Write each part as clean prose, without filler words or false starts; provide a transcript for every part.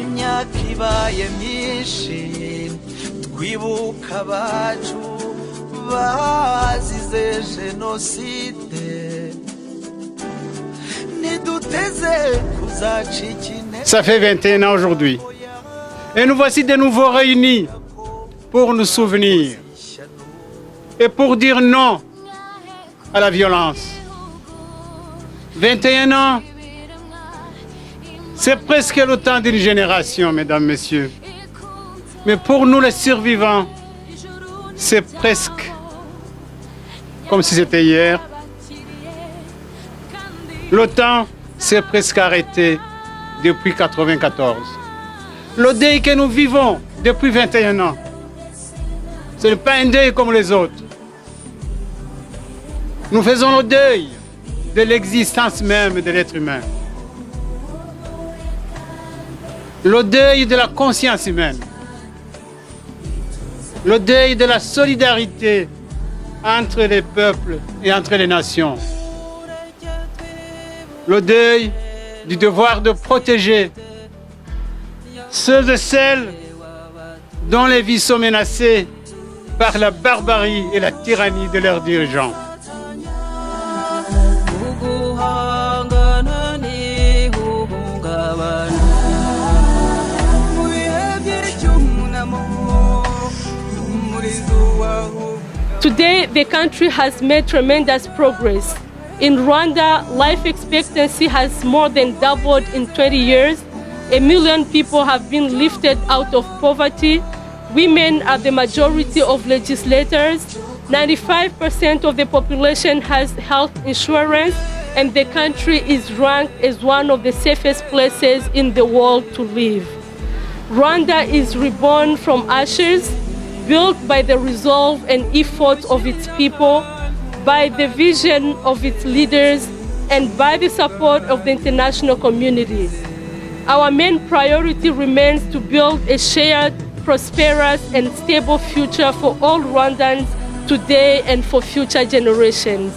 imyaka ibaye myinshi twibuka abacu bazize Genocide niduteze kuzacika intege. Ça fait 21 ans aujourd'hui. Et nous voici de nouveau réunis pour nous souvenir et pour dire non à la violence. 21 ans, c'est presque le temps d'une génération, mesdames, messieurs. Mais pour nous, les survivants, c'est presque comme si c'était hier. Le temps s'est presque arrêté depuis 1994. Le deuil que nous vivons depuis 21 ans, ce n'est pas un deuil comme les autres. Nous faisons le deuil de l'existence même de l'être humain. Le deuil de la conscience humaine. Le deuil de la solidarité entre les peuples et entre les nations. Le deuil du devoir de protéger ceux et celles dont les vies sont menacées par la barbarie et la tyrannie de leurs dirigeants. Today, the country has made tremendous progress. In Rwanda, life expectancy has more than doubled in 20 years. 1 million people have been lifted out of poverty. Women are the majority of legislators. 95% of the population has health insurance, and the country is ranked as one of the safest places in the world to live. Rwanda is reborn from ashes, built by the resolve and effort of its people, by the vision of its leaders, and by the support of the international community. Our main priority remains to build a shared, prosperous, and stable future for all Rwandans today and for future generations.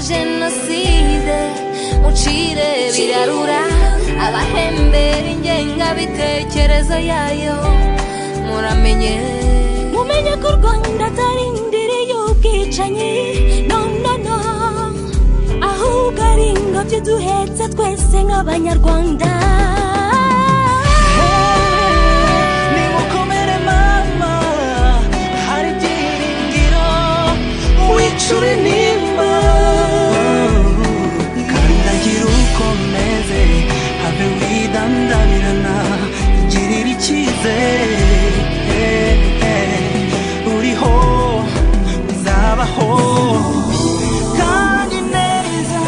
Genocide mucire birarura abahembera ingengabitekerezo yayo muramenye mumenye ko Rwanda atari indiri y'ubwicanyi no ahubwo ari ingobyi duhetse twese nk'abanyarwanda. Nimukomere mama hari byiringiro wicure nimba kandagira ukomeze habe widandamirana igirira icyizere uriho uzabaho kandi neza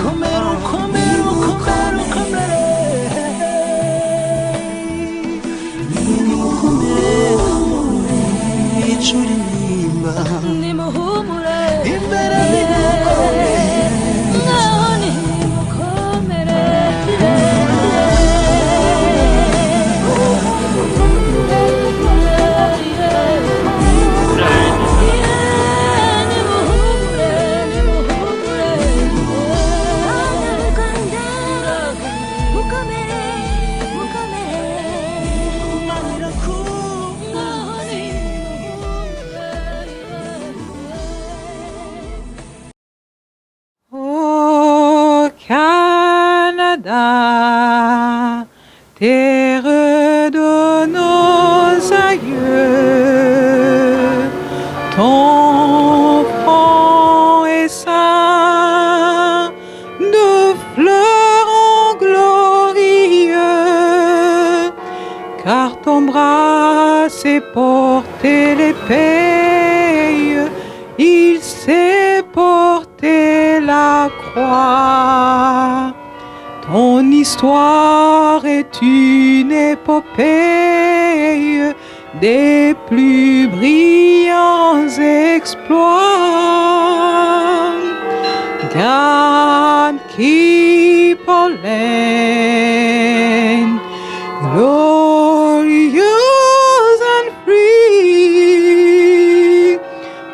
komera ukomere nimukomere wicure nimba nimuhumure imbere nimukomere naho nimukomere Canada, terre car ton bras sait porter l'épée, il sait porter la croix. Ton histoire est une épopée des plus brillants exploits. God keep our land glorious and free.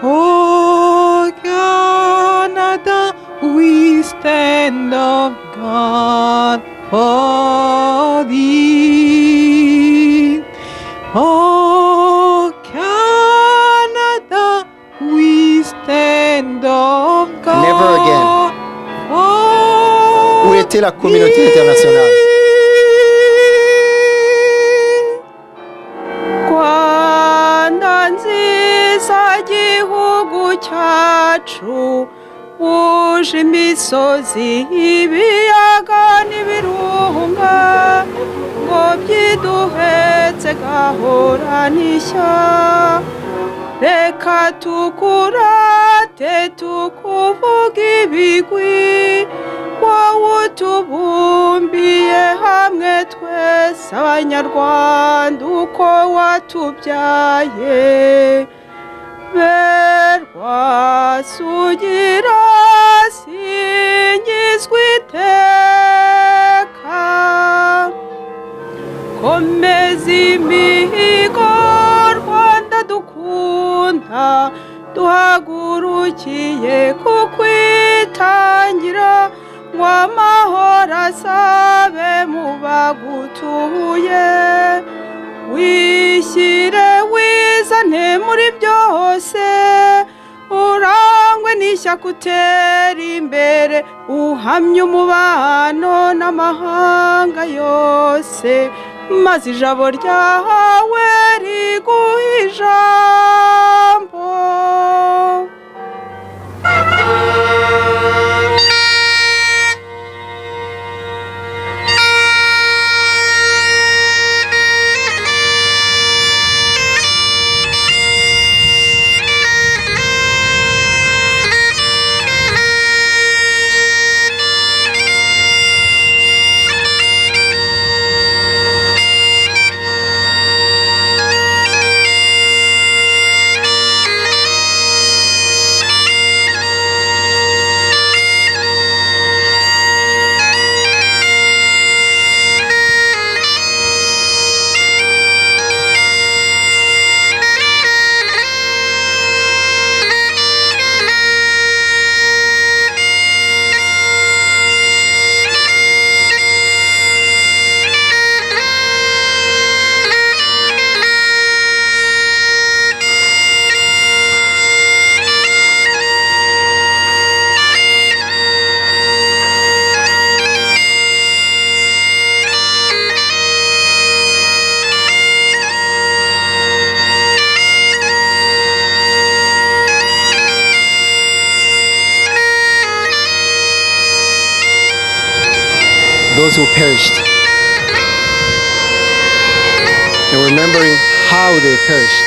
Oh Canada, we stand up, God, for thee. Oh Canada, we stand up, God. Never again. Où était la communauté internationale? Rwanda nziza gihugu cyacu, wuje imisozi, ibiyaga n'ibirunga, ngo byiduhetse gahorana ishya. Reka tukurate tukuvuga ibigwi, wowe utubumbiye hamwe twese abanyarwanda uko watubyaye. Berwa sugira singizwa iteka, komeza imihigo Rwanda dukunda, duhagurukiye kukwitangira, ngo amahoro asabe mu bagutuye. Wishyire wizane muri byose, urangwe n'ishyaka utera imbere, uhamye umubano n'amahanga yose, maze ijabo ryawe riguhe ijambo. Those who perished, and remembering how they perished.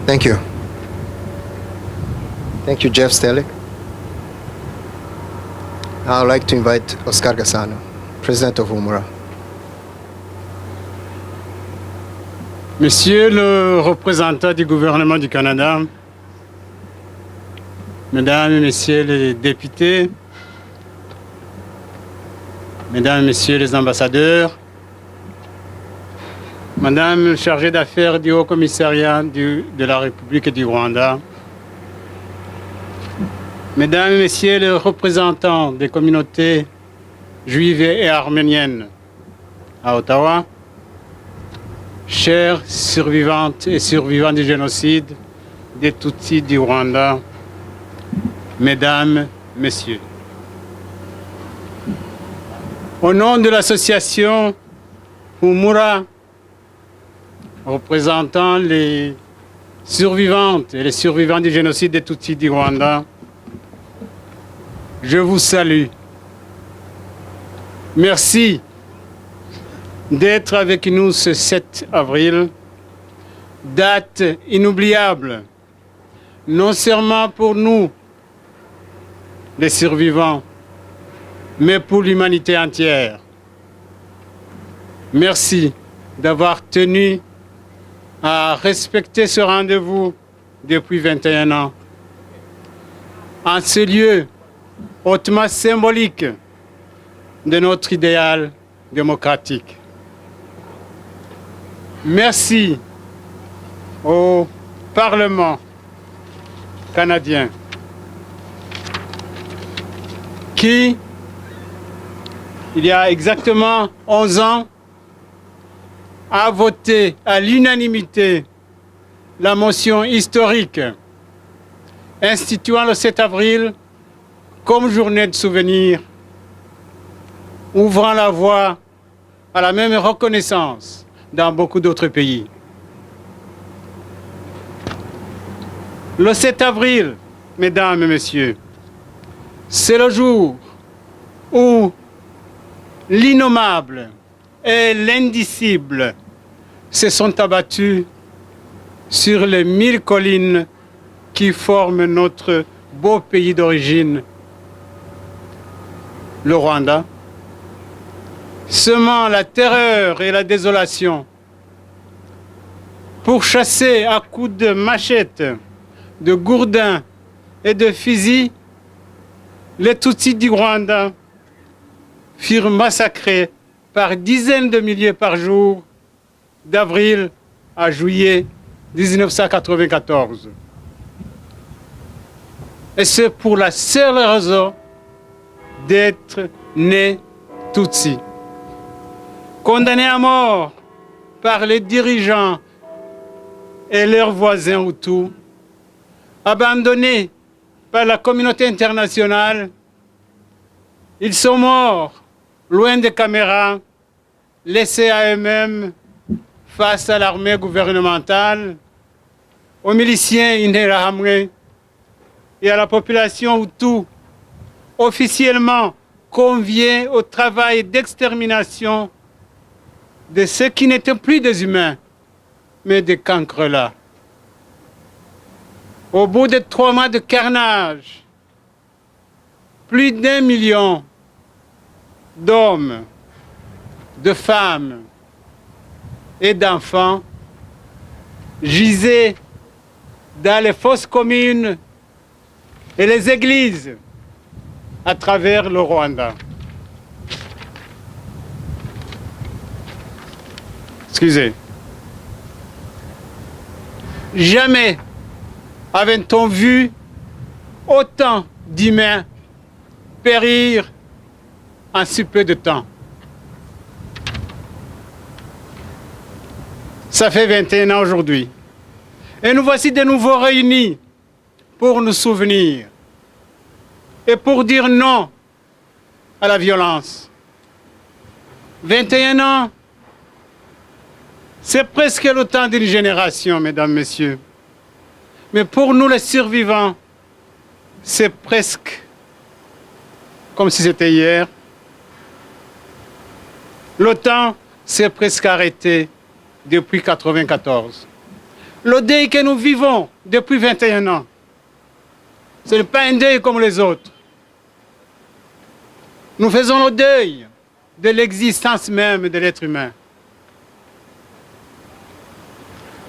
Thank you. Thank you, Jeff Stellick. I would like to invite Oscar Gasana, President of Humura. Monsieur le représentant du gouvernement du Canada, Mesdames et Messieurs les députés, Mesdames et Messieurs les ambassadeurs, Madame le chargé d'affaires du Haut Commissariat de la République du Rwanda, Mesdames et Messieurs les représentants des communautés juives et arméniennes à Ottawa, chères survivantes et survivants du génocide des Tutsi du Rwanda, Mesdames, Messieurs. Au nom de l'association Humura, représentant les survivantes et les survivants du génocide des Tutsi du Rwanda, je vous salue. Merci d'être avec nous ce 7 avril, date inoubliable, non seulement pour nous, les survivants, mais pour l'humanité entière. Merci d'avoir tenu à respecter ce rendez-vous depuis 21 ans. En ce lieu hautement symbolique de notre idéal démocratique. Merci au Parlement canadien qui, il y a exactement 11 ans, a voté à l'unanimité la motion historique instituant le 7 avril comme journée de souvenir, ouvrant la voie à la même reconnaissance dans beaucoup d'autres pays. Le 7 avril, mesdames et messieurs, c'est le jour où l'innommable et l'indicible se sont abattus sur les 1000 collines qui forment notre beau pays d'origine, le Rwanda, semant la terreur et la désolation pour chasser à coups de machette, de gourdins et de fusils les Tutsis du Rwanda furent massacrés par dizaines de milliers par jour d'avril à juillet 1994. Et c'est pour la seule raison d'être né Tutsi. Condamnés à mort par les dirigeants et leurs voisins Hutus, abandonnés par la communauté internationale, ils sont morts loin des caméras, laissés à eux-mêmes face à l'armée gouvernementale, aux miliciens Interahamwe et à la population Hutu, officiellement conviés au travail d'extermination de ceux qui n'étaient plus des humains, mais des cancrelats. Au bout de 3 mois de carnage, plus d'1 million d'hommes, de femmes et d'enfants gisaient dans les fosses communes et les églises à travers le Rwanda. Excusez. Jamais avait-on vu autant d'humains périr en si peu de temps. Ça fait 21 ans aujourd'hui. Et nous voici de nouveau réunis pour nous souvenir et pour dire non à la violence. 21 ans, c'est presque le temps d'une génération, mesdames, messieurs. Mais pour nous, les survivants, c'est presque comme si c'était hier. Le temps s'est presque arrêté depuis 1994. Le deuil que nous vivons depuis 21 ans, ce n'est pas un deuil comme les autres. Nous faisons le deuil de l'existence même de l'être humain.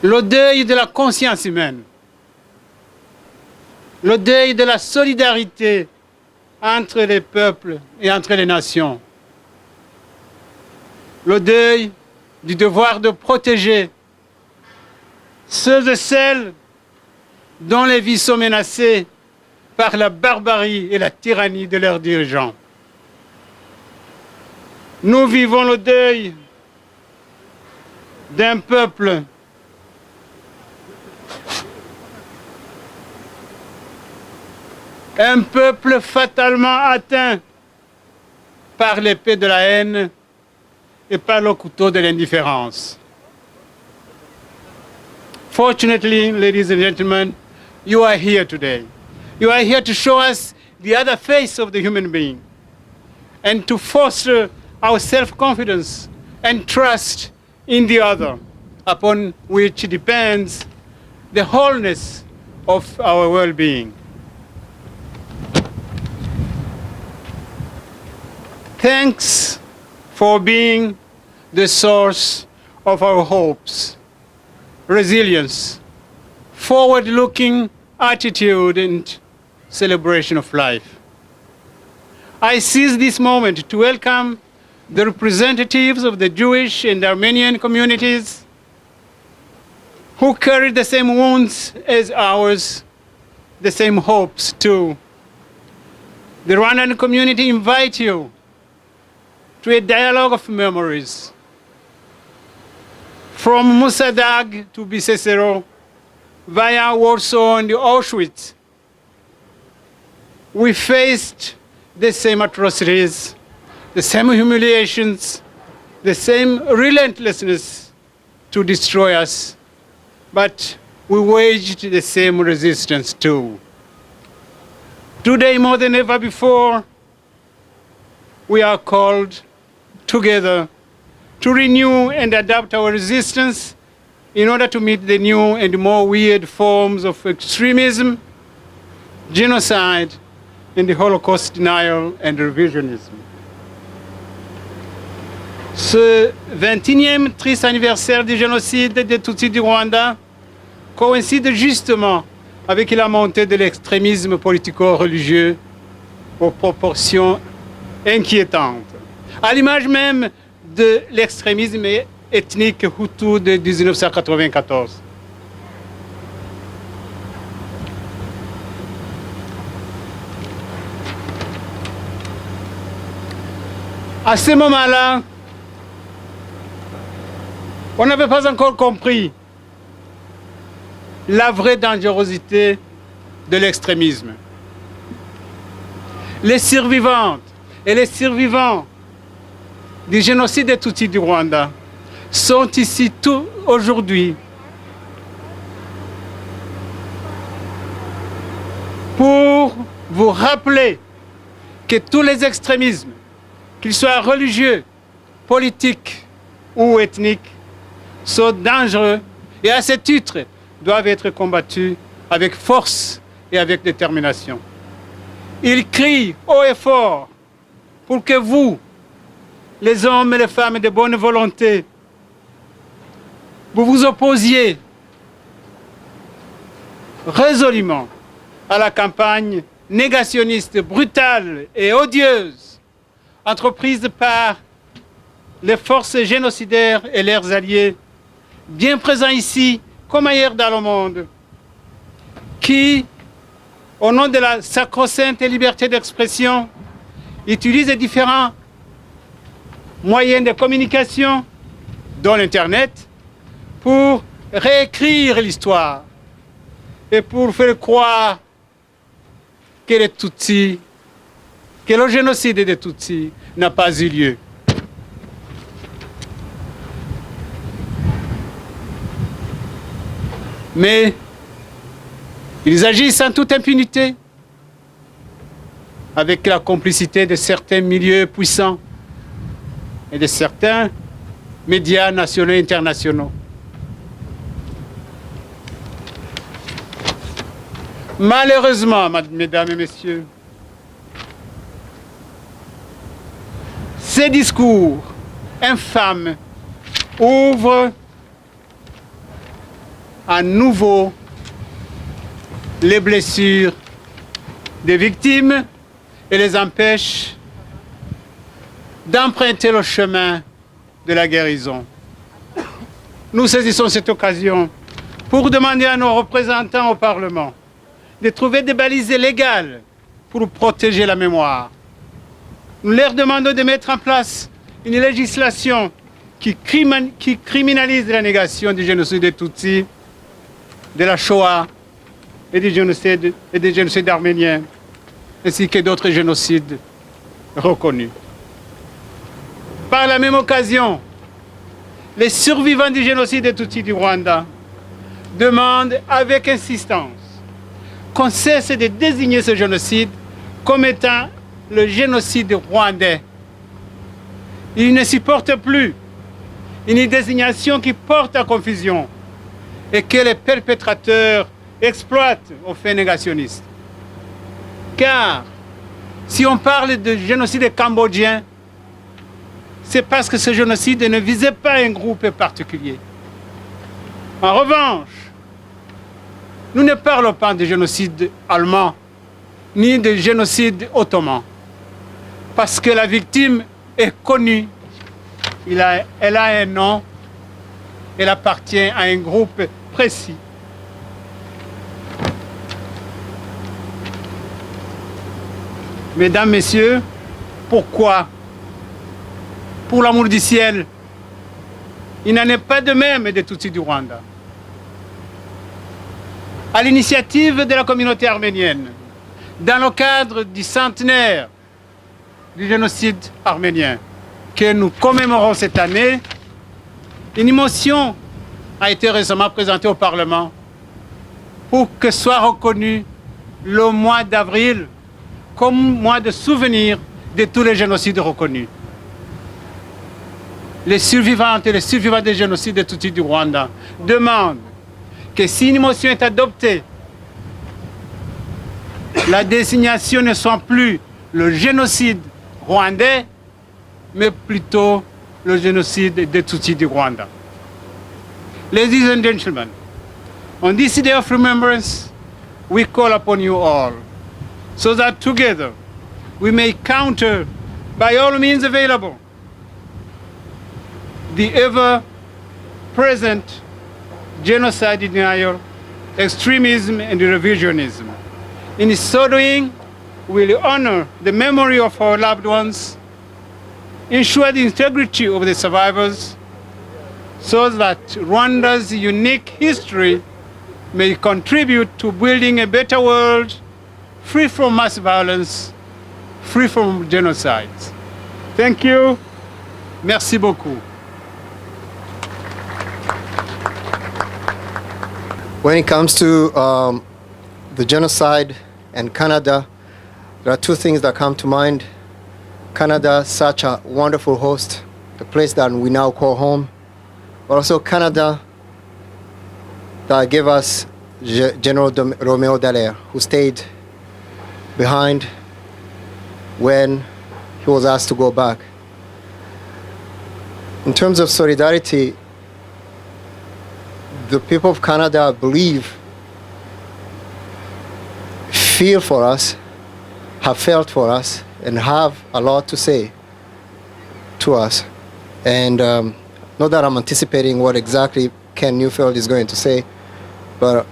Le deuil de la conscience humaine. Le deuil de la solidarité entre les peuples et entre les nations. Le deuil du devoir de protéger ceux et celles dont les vies sont menacées par la barbarie et la tyrannie de leurs dirigeants. Nous vivons le deuil d'un peuple fatalement atteint par l'épée de la haine et par le couteau de l'indifférence. Fortunately, ladies and gentlemen, you are here today. You are here to show us the other face of the human being and to foster our self-confidence and trust in the other, upon which depends the wholeness of our well-being. Thanks for being the source of our hopes, resilience, forward-looking attitude and celebration of life. I seize this moment to welcome the representatives of the Jewish and Armenian communities who carry the same wounds as ours, the same hopes too. The Rwandan community invite you to a dialogue of memories. From Musadag to Bisesero, via Warsaw and Auschwitz, we faced the same atrocities, the same humiliations, the same relentlessness to destroy us, but we waged the same resistance too. Today, more than ever before, we are called together to renew and adapt our resistance in order to meet the new and more weird forms of extremism, genocide, and the Holocaust denial and revisionism. Ce 21e triste anniversaire du génocide des Tutsi du Rwanda coïncide justement avec la montée de l'extrémisme politico-religieux aux proportions inquiétantes, à l'image même de l'extrémisme ethnique Hutu de 1994. À ce moment-là, on n'avait pas encore compris la vraie dangerosité de l'extrémisme. Les survivantes et les survivants du génocide des Tutsis du Rwanda sont ici tout aujourd'hui pour vous rappeler que tous les extrémismes, qu'ils soient religieux, politiques ou ethniques, sont dangereux et à ce titre doivent être combattus avec force et avec détermination. Ils crient haut et fort pour que vous, les hommes et les femmes de bonne volonté, vous vous opposiez résolument à la campagne négationniste, brutale et odieuse entreprise par les forces génocidaires et leurs alliés, bien présents ici comme ailleurs dans le monde, qui, au nom de la sacro-sainte liberté d'expression, utilisent différents moyens de communication, dont l'Internet, pour réécrire l'histoire et pour faire croire que les Tutsis, que le génocide des Tutsis n'a pas eu lieu. Mais ils agissent en toute impunité, avec la complicité de certains milieux puissants et de certains médias nationaux et internationaux. Malheureusement, mesdames et messieurs, ces discours infâmes ouvrent à nouveau les blessures des victimes et les empêchent d'emprunter le chemin de la guérison. Nous saisissons cette occasion pour demander à nos représentants au Parlement de trouver des balises légales pour protéger la mémoire. Nous leur demandons de mettre en place une législation qui criminalise la négation du génocide des Tutsi, de la Shoah et des génocides arméniens, ainsi que d'autres génocides reconnus. Par la même occasion, les survivants du génocide des Tutsi du Rwanda demandent avec insistance qu'on cesse de désigner ce génocide comme étant le génocide rwandais. Ils ne supportent plus une désignation qui porte à confusion et que les perpétrateurs exploitent aux fins négationnistes. Car si on parle de génocide cambodgien, c'est parce que ce génocide ne visait pas un groupe particulier. En revanche, nous ne parlons pas de génocide allemand, ni de génocide ottoman, parce que la victime est connue, elle a un nom, elle appartient à un groupe précis. Mesdames, Messieurs, pourquoi? Pour l'amour du ciel, il n'en est pas de même des Tutsis du Rwanda. À l'initiative de la communauté arménienne, dans le cadre du centenaire du génocide arménien que nous commémorons cette année, une motion a été récemment présentée au Parlement pour que soit reconnu le mois d'avril comme mois de souvenir de tous les génocides reconnus. Les survivantes et les survivants des génocides de Tutsi du Rwanda demandent que si une motion est adoptée, la désignation ne soit plus le génocide rwandais, mais plutôt le génocide des Tutsi du Rwanda. Ladies and gentlemen, on this day of remembrance, we call upon you all, so that together we may counter, by all means available, the ever-present genocide denial, extremism, and revisionism. In so doing, we will honor the memory of our loved ones, ensure the integrity of the survivors, so that Rwanda's unique history may contribute to building a better world, free from mass violence, free from genocides. Thank you. Merci beaucoup. When it comes to the genocide and Canada, there are two things that come to mind. Canada, such a wonderful host, the place that we now call home, but also Canada that gave us General Romeo Dallaire, who stayed behind when he was asked to go back. In terms of solidarity, the people of Canada, I believe, feel for us, have felt for us, and have a lot to say to us. And not that I'm anticipating what exactly Ken Newfield is going to say, but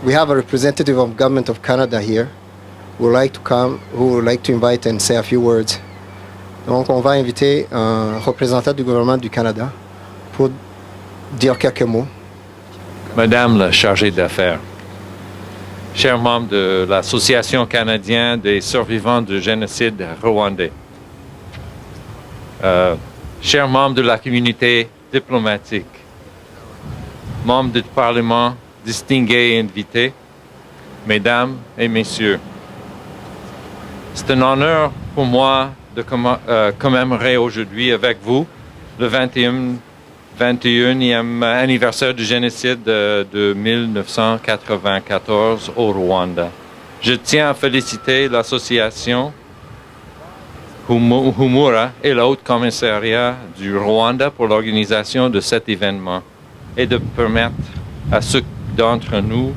we have a representative of Government of Canada here who would like to come, who would like to invite and say a few words. Donc on va inviter un représentant du gouvernement du Canada pour dire quelques mots. Madame la chargée d'affaires, chers membres de l'Association canadienne des survivants du génocide rwandais, chers membres de la communauté diplomatique, membres du Parlement, distingués et invités, mesdames et messieurs, c'est un honneur pour moi de commémorer aujourd'hui avec vous le 21e 21e anniversaire du génocide de 1994 au Rwanda. Je tiens à féliciter l'association Humura et la Haute Commissariat du Rwanda pour l'organisation de cet événement et de permettre à ceux d'entre nous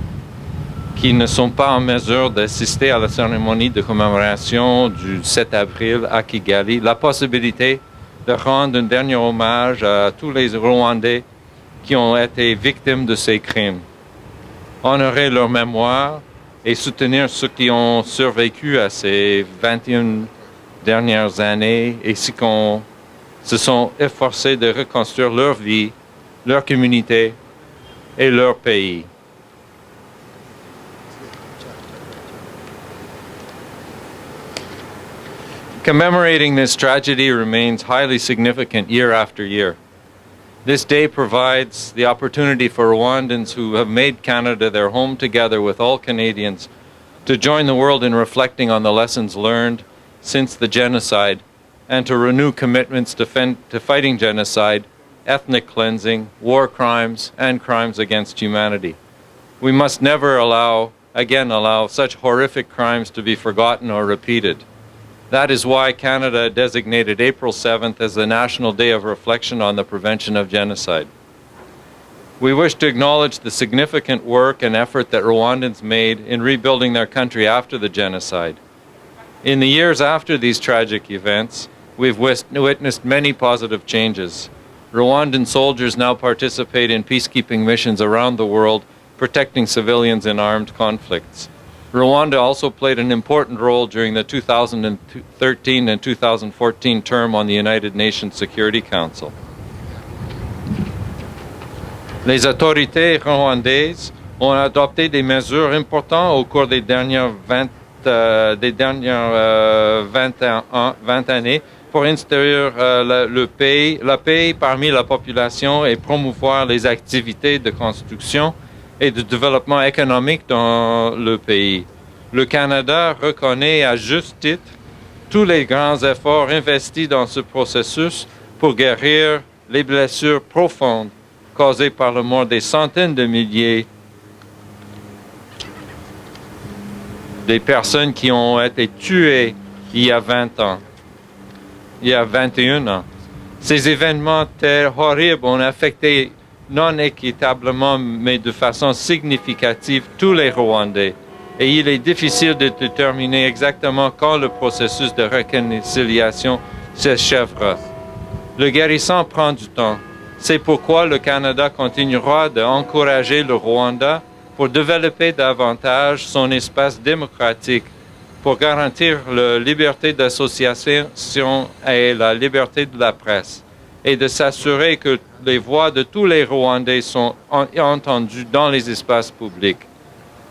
qui ne sont pas en mesure d'assister à la cérémonie de commémoration du 7 avril à Kigali la possibilité de rendre un dernier hommage à tous les Rwandais qui ont été victimes de ces crimes. Honorer leur mémoire et soutenir ceux qui ont survécu à ces 21 dernières années et ceux qui se sont efforcés de reconstruire leur vie, leur communauté et leur pays. Commemorating this tragedy remains highly significant year after year. This day provides the opportunity for Rwandans who have made Canada their home together with all Canadians to join the world in reflecting on the lessons learned since the genocide and to renew commitments to fighting genocide, ethnic cleansing, war crimes, and crimes against humanity. We must never allow such horrific crimes to be forgotten or repeated. That is why Canada designated April 7th as the National Day of Reflection on the Prevention of Genocide. We wish to acknowledge the significant work and effort that Rwandans made in rebuilding their country after the genocide. In the years after these tragic events, we've witnessed many positive changes. Rwandan soldiers now participate in peacekeeping missions around the world, protecting civilians in armed conflicts. Rwanda also played an important role during the 2013 and 2014 term on the United Nations Security Council. Les autorités rwandaises ont adopté des mesures importantes au cours des dernières 20 années pour instaurer la paix parmi la population et promouvoir les activités de construction et de développement économique dans le pays. Le Canada reconnaît à juste titre tous les grands efforts investis dans ce processus pour guérir les blessures profondes causées par la mort des centaines de milliers de personnes qui ont été tuées il y a 21 ans. Ces événements horribles ont affecté non équitablement, mais de façon significative, tous les Rwandais. Et il est difficile de déterminer exactement quand le processus de réconciliation s'achèvera. Le guérissement prend du temps. C'est pourquoi le Canada continuera d'encourager le Rwanda pour développer davantage son espace démocratique, pour garantir la liberté d'association et la liberté de la presse, et de s'assurer que les voix de tous les Rwandais sont entendues dans les espaces publics.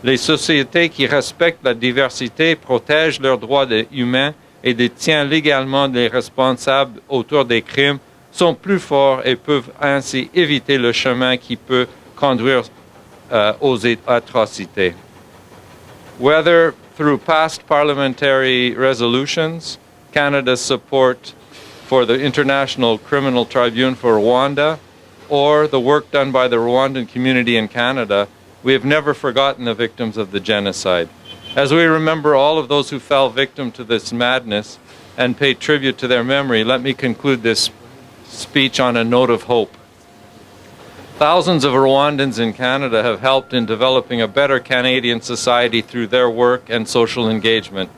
Les sociétés qui respectent la diversité protègent leurs droits humains et détiennent légalement les responsables autour des crimes sont plus forts et peuvent ainsi éviter le chemin qui peut conduire aux atrocités. Whether through past parliamentary resolutions, Canada's support for the International Criminal Tribunal for Rwanda, or the work done by the Rwandan community in Canada, we have never forgotten the victims of the genocide. As we remember all of those who fell victim to this madness and pay tribute to their memory, let me conclude this speech on a note of hope. Thousands of Rwandans in Canada have helped in developing a better Canadian society through their work and social engagement.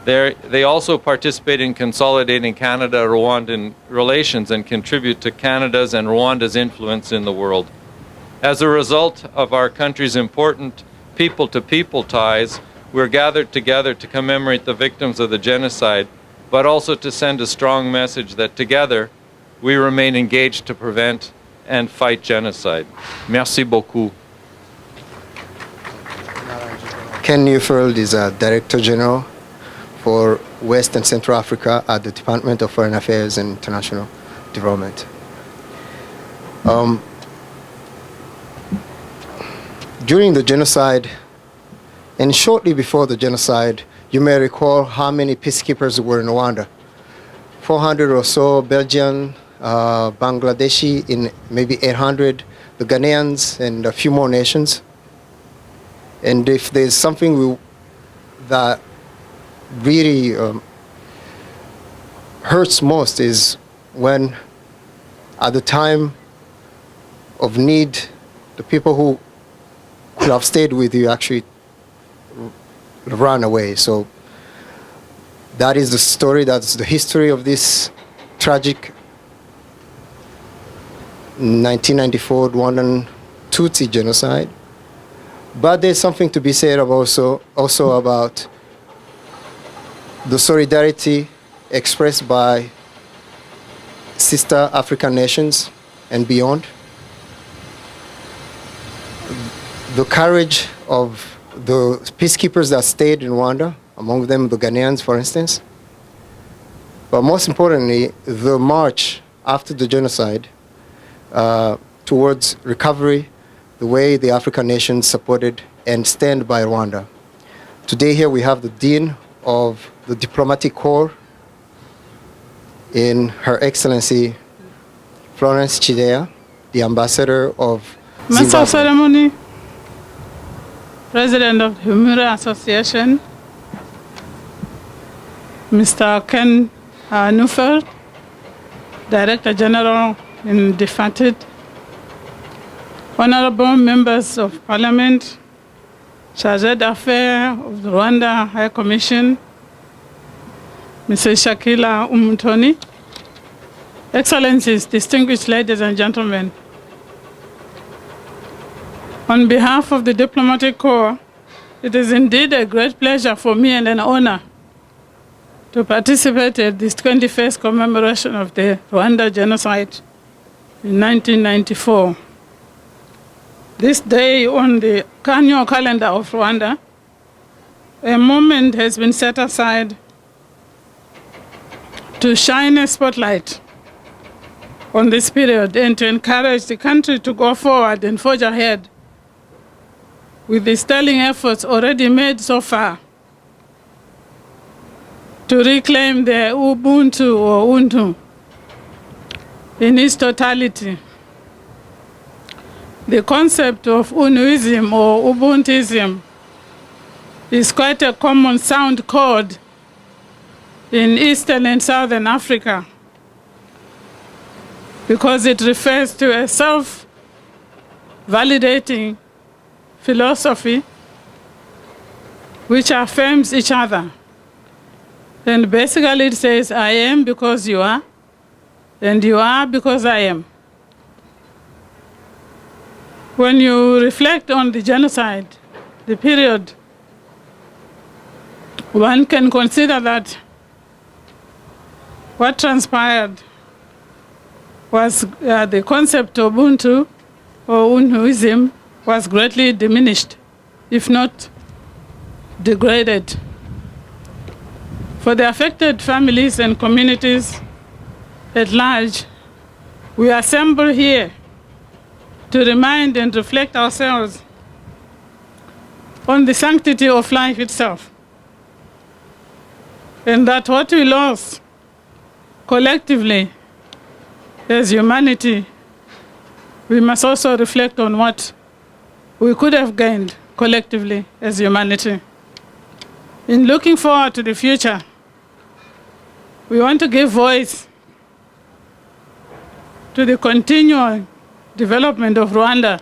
They also participate in consolidating Canada-Rwandan relations and contribute to Canada's and Rwanda's influence in the world. As a result of our country's important people-to-people ties, we're gathered together to commemorate the victims of the genocide, but also to send a strong message that together we remain engaged to prevent and fight genocide. Merci beaucoup. Ken Newfield is a Director General for West and Central Africa at the Department of Foreign Affairs and International Development. During the genocide, and shortly before the genocide, you may recall how many peacekeepers were in Rwanda. 400 or so Belgian Bangladeshi in maybe 800, the Ghanaians and a few more nations. And if there's something that really hurts most is when at the time of need, the people who could have stayed with you actually ran away. So that is the story, that's the history of this tragic 1994 Rwandan Tutsi genocide. But there's something to be said also about the solidarity expressed by sister African nations and beyond. The courage of the peacekeepers that stayed in Rwanda, among them the Ghanaians, for instance. But most importantly, the march after the genocide towards recovery, the way the African nations supported and stand by Rwanda. Today here we have the Dean of the Diplomatic Corps in Her Excellency Florence Chideya, the Ambassador of Zimbabwe. Master Ceremony, President of Humura Association, Mr. Ken Nufel, Director General in Defanted, Honourable Members of Parliament, Chargé d'Affaires of the Rwanda High Commission, Mrs. Shakila Umutoni, Excellencies, distinguished ladies and gentlemen, on behalf of the Diplomatic Corps, it is indeed a great pleasure for me and an honor to participate at this 21st commemoration of the Rwanda genocide in 1994. This day on the annual calendar of Rwanda, a moment has been set aside to shine a spotlight on this period and to encourage the country to go forward and forge ahead with the sterling efforts already made so far to reclaim the Ubuntu or Untu in its totality. The concept of Unuism or Ubuntuism is quite a common sound code in Eastern and Southern Africa because it refers to a self-validating philosophy which affirms each other. And basically it says, I am because you are, and you are because I am. When you reflect on the genocide, the period, one can consider that what transpired was the concept of Ubuntu or Unuism was greatly diminished, if not degraded. For the affected families and communities at large, we assemble here to remind and reflect ourselves on the sanctity of life itself, and that what we lost collectively as humanity, we must also reflect on what we could have gained collectively as humanity. In looking forward to the future, we want to give voice to the continual development of Rwanda,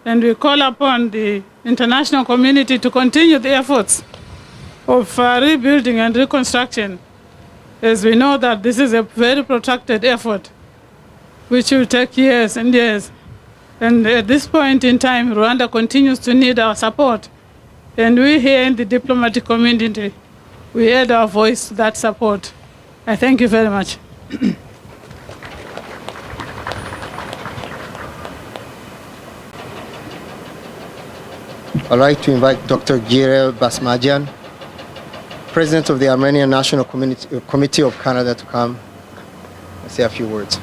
and we call upon the international community to continue the efforts of rebuilding and reconstruction, as we know that this is a very protracted effort which will take years and years. And at this point in time, Rwanda continues to need our support. And we here in the diplomatic community, we add our voice to that support. I thank you very much. I'd like to invite Dr. Girair Badmadjian, President of the Armenian National Committee of Canada, to come and say a few words.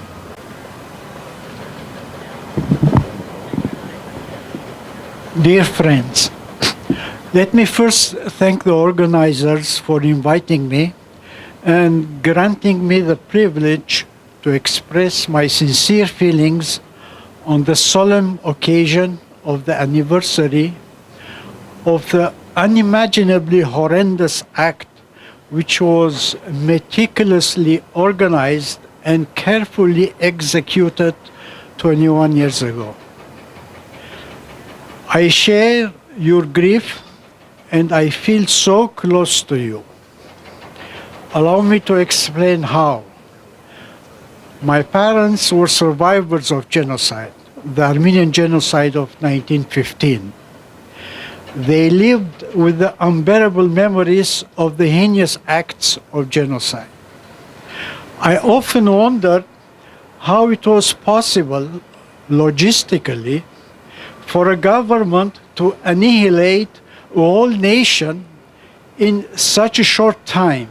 Dear friends, let me first thank the organizers for inviting me and granting me the privilege to express my sincere feelings on the solemn occasion of the anniversary of the unimaginably horrendous act which was meticulously organized and carefully executed 21 years ago. I share your grief and I feel so close to you. Allow me to explain how. My parents were survivors of genocide, the Armenian genocide of 1915. They lived with the unbearable memories of the heinous acts of genocide. I often wondered how it was possible, logistically, for a government to annihilate a whole nation in such a short time.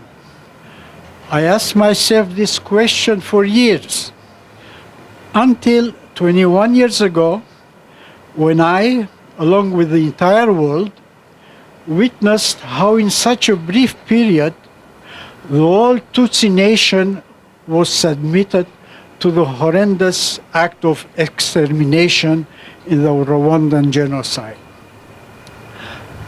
I asked myself this question for years, until 21 years ago, when I, along with the entire world, witnessed how in such a brief period, the whole Tutsi nation was submitted to the horrendous act of extermination in the Rwandan genocide.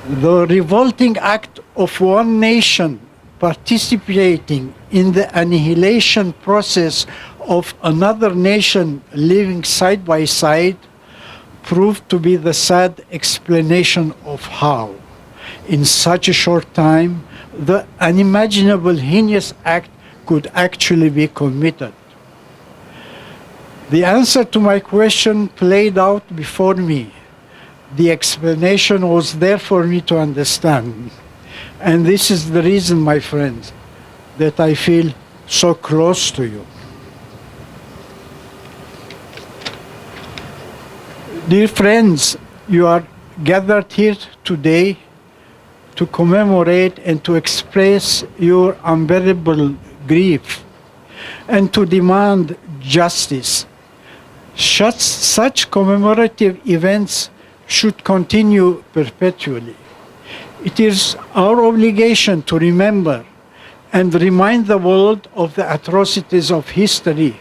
The revolting act of one nation participating in the annihilation process of another nation living side by side proved to be the sad explanation of how, in such a short time, the unimaginable heinous act could actually be committed. The answer to my question played out before me. The explanation was there for me to understand. And this is the reason, my friends, that I feel so close to you. Dear friends, you are gathered here today to commemorate and to express your unbearable grief and to demand justice. Such commemorative events should continue perpetually. It is our obligation to remember and remind the world of the atrocities of history,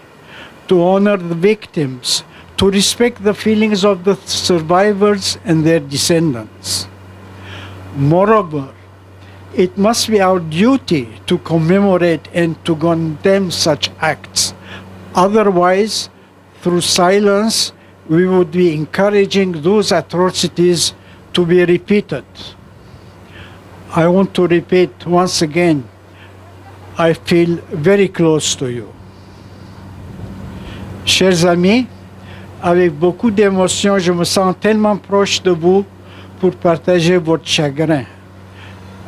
to honor the victims, to respect the feelings of the survivors and their descendants. Moreover, it must be our duty to commemorate and to condemn such acts. Otherwise, through silence, we would be encouraging those atrocities to be repeated. I want to repeat once again, I feel very close to you. Chers amis, avec beaucoup d'émotion, je me sens tellement proche de vous pour partager votre chagrin.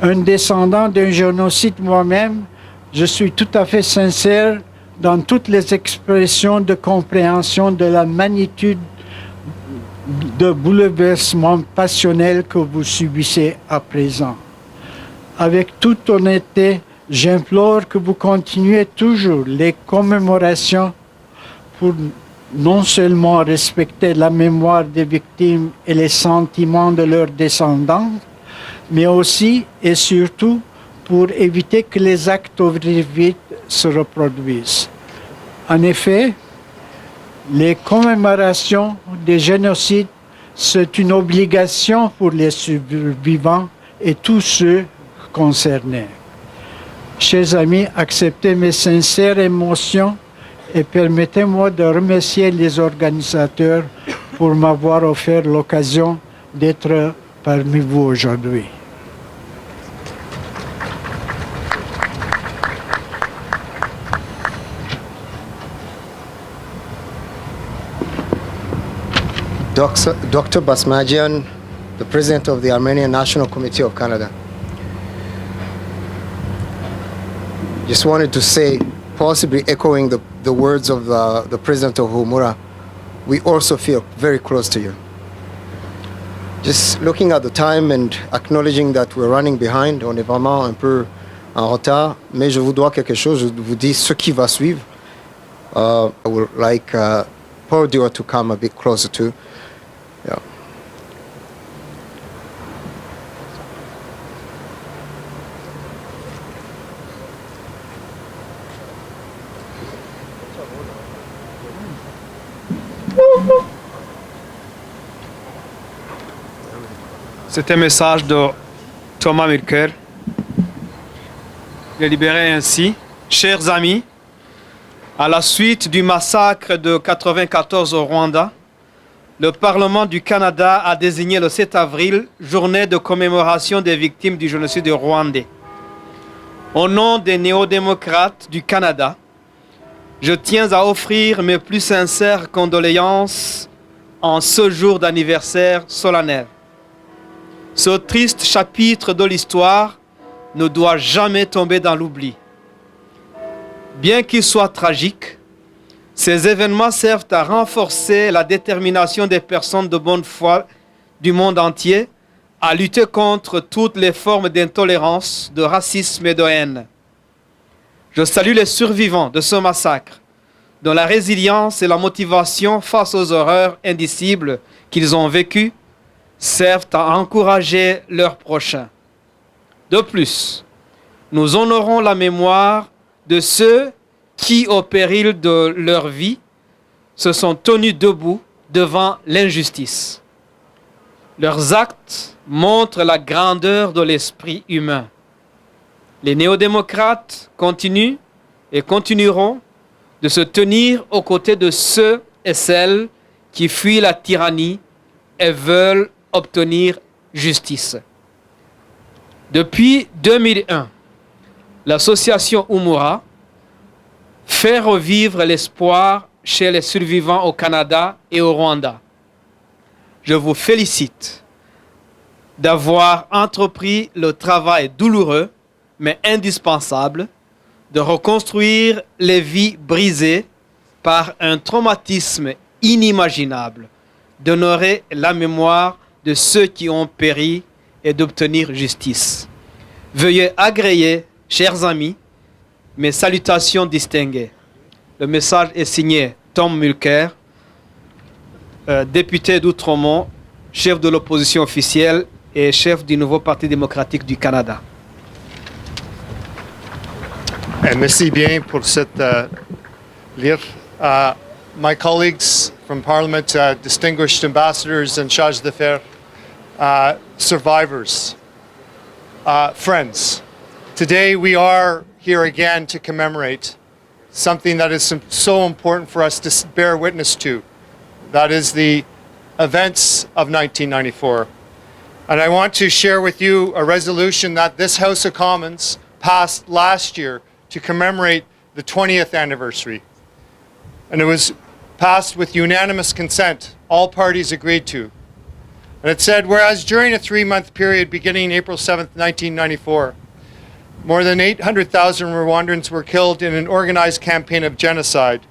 Un descendant d'un génocide moi-même, je suis tout à fait sincère dans toutes les expressions de compréhension de la magnitude de bouleversement passionnel que vous subissez à présent. Avec toute honnêteté, j'implore que vous continuez toujours les commémorations pour non seulement respecter la mémoire des victimes et les sentiments de leurs descendants, mais aussi et surtout pour éviter que les actes horribles se reproduisent. En effet, les commémorations des génocides, c'est une obligation pour les survivants et tous ceux concernés. Chers amis, acceptez mes sincères émotions et permettez-moi de remercier les organisateurs pour m'avoir offert l'occasion d'être parmi vous aujourd'hui. Dr. Badmadjian, the President of the Armenian National Committee of Canada. Just wanted to say, possibly echoing the words of the President of Humura, we also feel very close to you. Just looking at the time and acknowledging that we're running behind, on est vraiment un peu en retard, mais je vous dois quelque chose, je vous dis ce qui va suivre. I would like Paul Dewar to come a bit closer to. Yeah. C'est un message de Thomas Mulcair. Délibéré ainsi, chers amis, à la suite du massacre de 1994 au Rwanda, le Parlement du Canada a désigné le 7 avril journée de commémoration des victimes du génocide rwandais. Au nom des néo-démocrates du Canada, je tiens à offrir mes plus sincères condoléances en ce jour d'anniversaire solennel. Ce triste chapitre de l'histoire ne doit jamais tomber dans l'oubli. Bien qu'il soit tragique, ces événements servent à renforcer la détermination des personnes de bonne foi du monde entier à lutter contre toutes les formes d'intolérance, de racisme et de haine. Je salue les survivants de ce massacre, dont la résilience et la motivation face aux horreurs indicibles qu'ils ont vécues servent à encourager leurs prochains. De plus, nous honorons la mémoire de ceux qui, au péril de leur vie, se sont tenus debout devant l'injustice. Leurs actes montrent la grandeur de l'esprit humain. Les néo-démocrates continuent et continueront de se tenir aux côtés de ceux et celles qui fuient la tyrannie et veulent obtenir justice. Depuis 2001, l'association Humura fait revivre l'espoir chez les survivants au Canada et au Rwanda. Je vous félicite d'avoir entrepris le travail douloureux mais indispensable de reconstruire les vies brisées par un traumatisme inimaginable, d'honorer la mémoire de ceux qui ont péri et d'obtenir justice. Veuillez agréer, chers amis, mes salutations distinguées. Le message est signé Tom Mulcair, député d'Outremont, chef de l'opposition officielle et chef du nouveau Parti démocratique du Canada. Merci bien pour cette lire. My colleagues from Parliament, distinguished ambassadors and charges d'affaires, survivors, friends. Today we are here again to commemorate something that is so important for us to bear witness to. That is the events of 1994. And I want to share with you a resolution that this House of Commons passed last year to commemorate the 20th anniversary. And it was passed with unanimous consent. All parties agreed to. And it said, whereas during a 3-month period beginning April 7th, 1994, more than 800,000 Rwandans were killed in an organized campaign of genocide,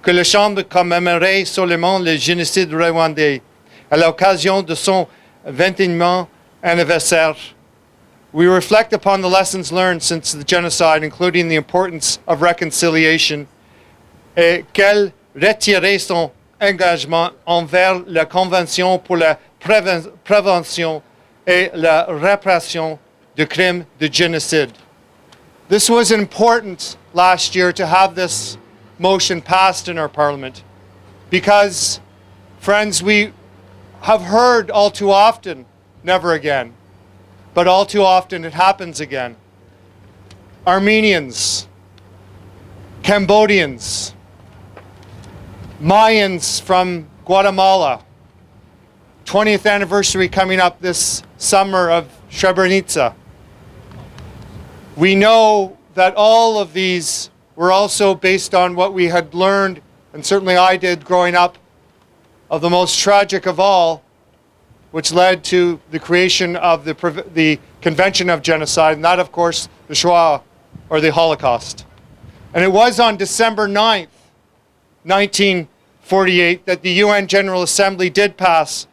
que la Chambre commémorait solemnement le génocide rwandais à l'occasion de son 21e anniversaire. We reflect upon the lessons learned since the genocide, including the importance of reconciliation, et qu'elle retirait son engagement envers la Convention pour la prévention et la répression de crimes de génocide. This was important last year to have this motion passed in our Parliament because, friends, we have heard all too often, never again, but all too often it happens again. Armenians, Cambodians, Mayans from Guatemala, 20th anniversary coming up this summer of Srebrenica. We know that all of these were also based on what we had learned, and certainly I did growing up, of the most tragic of all, which led to the creation of the Convention of Genocide, and that, of course, the Shoah, or the Holocaust. And it was on December 9th, 1948, that the UN General Assembly did pass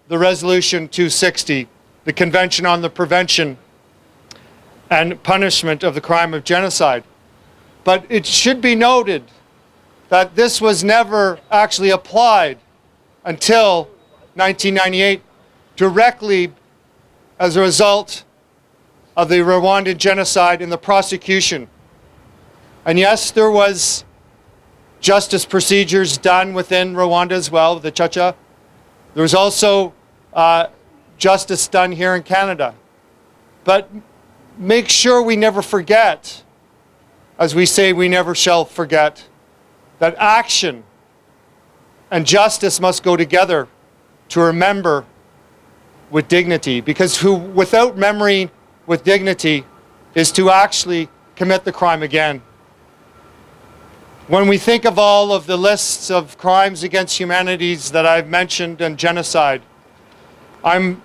the Resolution 260, the Convention on the Prevention and Punishment of the Crime of Genocide. But it should be noted that this was never actually applied until 1998, directly as a result of the Rwandan genocide and the prosecution. And yes, there was justice procedures done within Rwanda as well, the Chacha. There was also justice done here in Canada. But make sure we never forget, as we say, we never shall forget, that action and justice must go together to remember with dignity. Because without memory with dignity is to actually commit the crime again. When we think of all of the lists of crimes against humanity that I've mentioned and genocide, I'm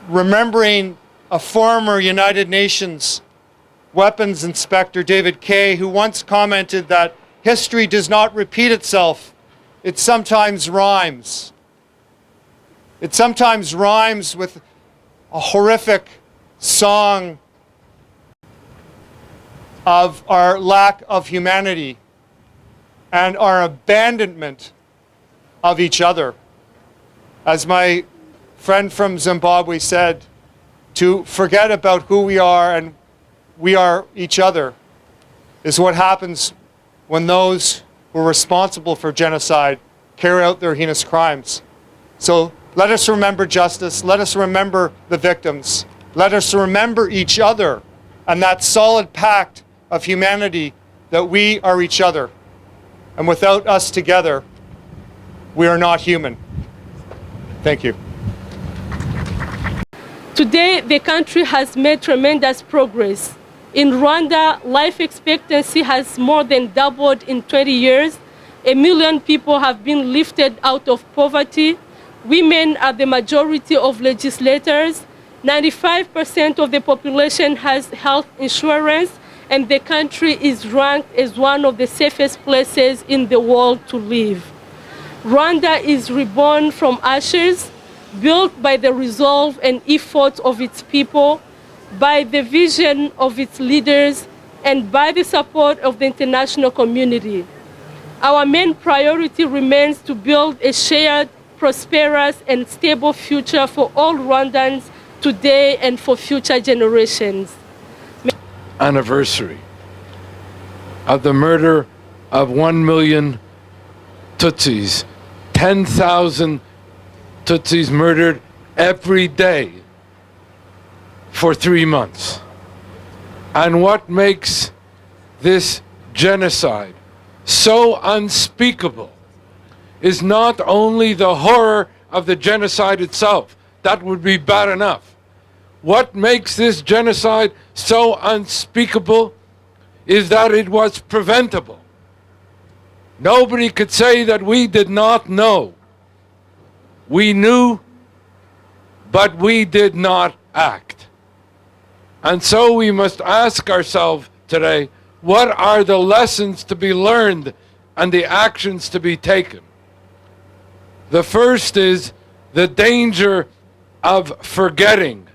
remembering a former United Nations weapons inspector, David Kay, who once commented that history does not repeat itself, it sometimes rhymes. It sometimes rhymes with a horrific song of our lack of humanity and our abandonment of each other. As my friend from Zimbabwe said, to forget about who we are and we are each other is what happens when those who are responsible for genocide carry out their heinous crimes. So let us remember justice, let us remember the victims, let us remember each other and that solid pact of humanity that we are each other. And without us together, we are not human. Thank you. Today, the country has made tremendous progress. In Rwanda, life expectancy has more than doubled in 20 years. 1 million people have been lifted out of poverty. Women are the majority of legislators. 95% of the population has health insurance, and the country is ranked as one of the safest places in the world to live. Rwanda is reborn from ashes, built by the resolve and efforts of its people, by the vision of its leaders, and by the support of the international community. Our main priority remains to build a shared, prosperous, and stable future for all Rwandans today and for future generations. Anniversary of the murder of 1 million Tutsis, 10,000 Tutsis murdered every day for 3 months. And what makes this genocide so unspeakable is not only the horror of the genocide itself, that would be bad enough. What makes this genocide so unspeakable is that it was preventable. Nobody could say that we did not know. We knew, but we did not act. And so we must ask ourselves today, what are the lessons to be learned and the actions to be taken? The first is the danger of forgetting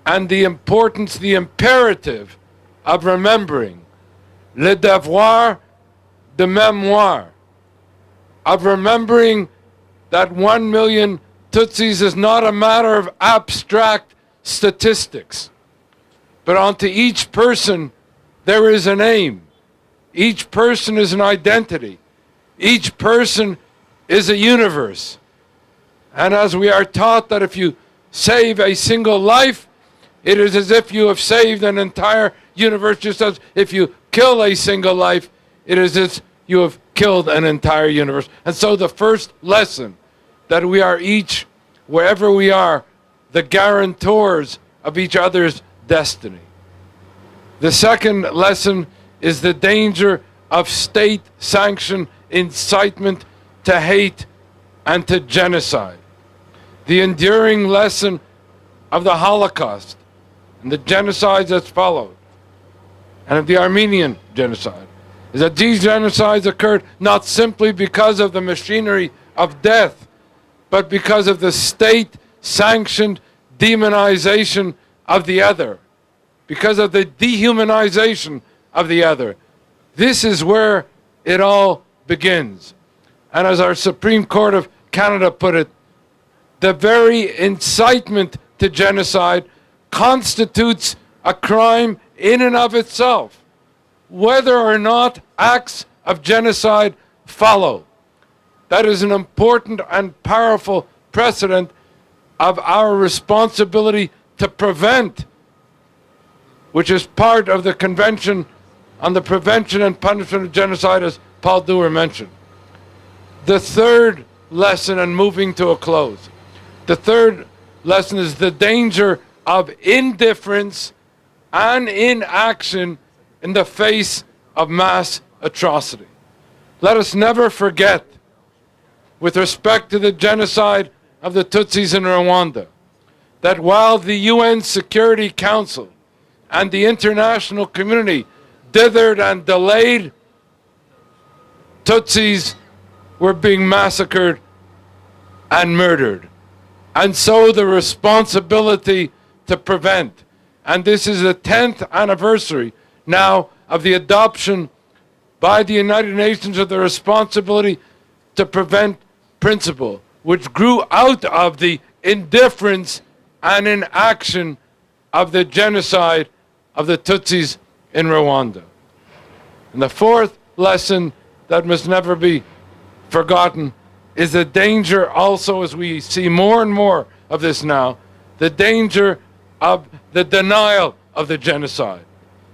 and the importance, the imperative of remembering. Le devoir de mémoire, of remembering that 1 million Tutsis is not a matter of abstract statistics, but unto each person there is a name. Each person is an identity. Each person is a universe. And as we are taught that if you save a single life, it is as if you have saved an entire universe, just as if you kill a single life, it is as you have killed an entire universe. And so the first lesson, that we are each, wherever we are, the guarantors of each other's destiny. The second lesson is the danger of state-sanctioned incitement to hate and to genocide. The enduring lesson of the Holocaust and the genocides that followed, and of the Armenian genocide, is that these genocides occurred not simply because of the machinery of death, but because of the state-sanctioned demonization of the other, because of the dehumanization of the other. This is where it all begins. And as our Supreme Court of Canada put it, the very incitement to genocide constitutes a crime in and of itself, whether or not acts of genocide follow. That is an important and powerful precedent of our responsibility to prevent, which is part of the Convention on the Prevention and Punishment of Genocide, as Paul Dewar mentioned. The third lesson, and moving to a close, the third lesson is the danger of indifference and inaction in the face of mass atrocity. Let us never forget, with respect to the genocide of the Tutsis in Rwanda, that while the UN Security Council and the international community dithered and delayed, Tutsis were being massacred and murdered. And so the responsibility to prevent, and this is the 10th anniversary now of the adoption by the United Nations of the responsibility to prevent principle, which grew out of the indifference and inaction of the genocide of the Tutsis in Rwanda. And the fourth lesson that must never be forgotten is the danger also, as we see more and more of this now, the danger of the denial of the genocide,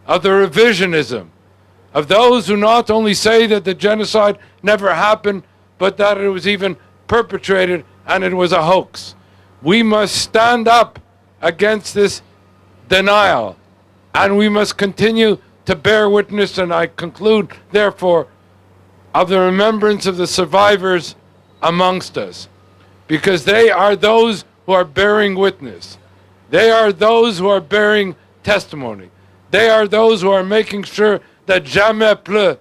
of the revisionism, of those who not only say that the genocide never happened, but that it was even perpetrated and it was a hoax. We must stand up against this denial, and we must continue to bear witness, and I conclude, therefore, of the remembrance of the survivors amongst us, because they are those who are bearing witness. They are those who are bearing testimony. They are those who are making sure that jamais plus,